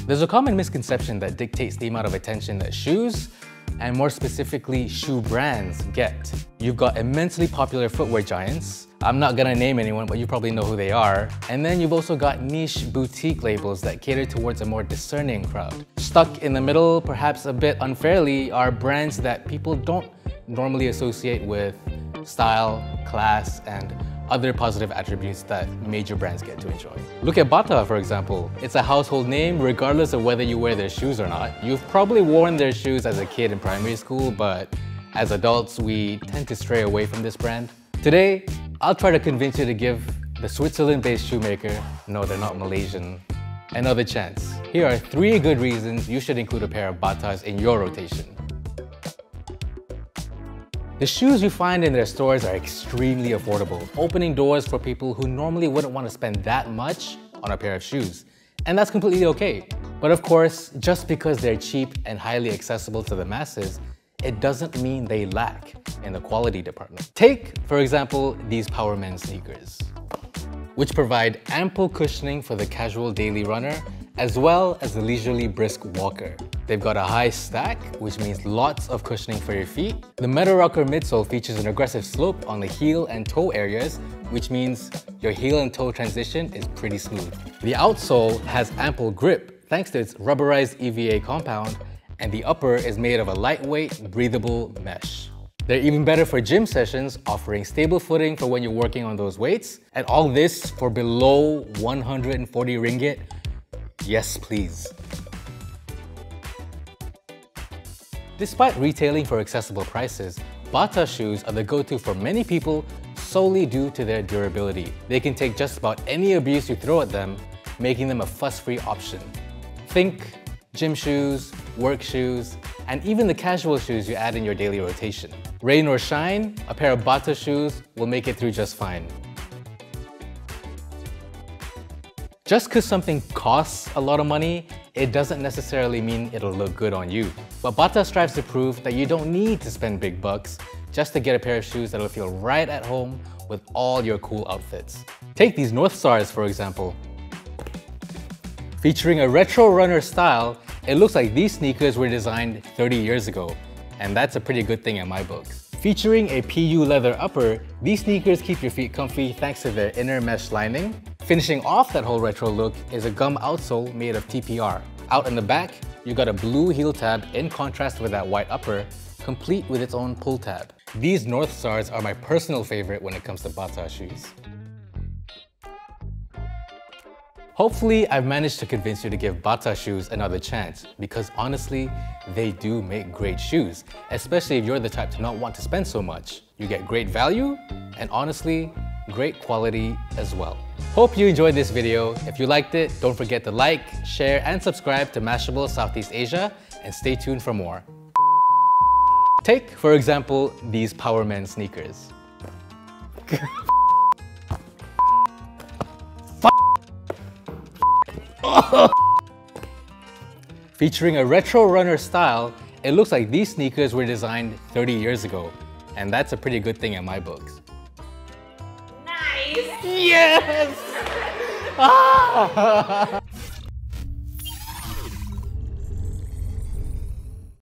There's a common misconception that dictates the amount of attention that shoes, and more specifically shoe brands, get. You've got immensely popular footwear giants. I'm not gonna name anyone, but you probably know who they are. And then you've also got niche boutique labels that cater towards a more discerning crowd. Stuck in the middle, perhaps a bit unfairly, are brands that people don't normally associate with style, class, and other positive attributes that major brands get to enjoy. Look at Bata, for example. It's a household name regardless of whether you wear their shoes or not. You've probably worn their shoes as a kid in primary school, but as adults, we tend to stray away from this brand. Today, I'll try to convince you to give the Switzerland-based shoemaker, no, they're not Malaysian, another chance. Here are 3 good reasons you should include a pair of Batas in your rotation. The shoes you find in their stores are extremely affordable, opening doors for people who normally wouldn't want to spend that much on a pair of shoes. And that's completely okay. But of course, just because they're cheap and highly accessible to the masses, it doesn't mean they lack in the quality department. Take, for example, these Powerman sneakers, which provide ample cushioning for the casual daily runner, as well as the leisurely brisk walker. They've got a high stack, which means lots of cushioning for your feet. The Metal Rocker midsole features an aggressive slope on the heel and toe areas, which means your heel and toe transition is pretty smooth. The outsole has ample grip thanks to its rubberized EVA compound, and the upper is made of a lightweight, breathable mesh. They're even better for gym sessions, offering stable footing for when you're working on those weights, and all this for below 140 ringgit. Yes, please. Despite retailing for accessible prices, Bata shoes are the go-to for many people solely due to their durability. They can take just about any abuse you throw at them, making them a fuss-free option. Think gym shoes, work shoes, and even the casual shoes you add in your daily rotation. Rain or shine, a pair of Bata shoes will make it through just fine. Just because something costs a lot of money, it doesn't necessarily mean it'll look good on you. But Bata strives to prove that you don't need to spend big bucks just to get a pair of shoes that'll feel right at home with all your cool outfits. Take these North Stars, for example. Featuring a retro runner style, it looks like these sneakers were designed 30 years ago, and that's a pretty good thing in my books. Featuring a PU leather upper, these sneakers keep your feet comfy thanks to their inner mesh lining. Finishing off that whole retro look is a gum outsole made of TPR. Out in the back, you got a blue heel tab in contrast with that white upper, complete with its own pull tab. These North Stars are my personal favorite when it comes to Bata shoes. Hopefully, I've managed to convince you to give Bata shoes another chance, because honestly, they do make great shoes, especially if you're the type to not want to spend so much. You get great value, and honestly, great quality as well. Hope you enjoyed this video. If you liked it, don't forget to like, share, and subscribe to Mashable Southeast Asia, and stay tuned for more. Take, for example, these Powerman sneakers. Featuring a retro runner style, it looks like these sneakers were designed 30 years ago, and that's a pretty good thing in my books. Nice! Yes! Ah!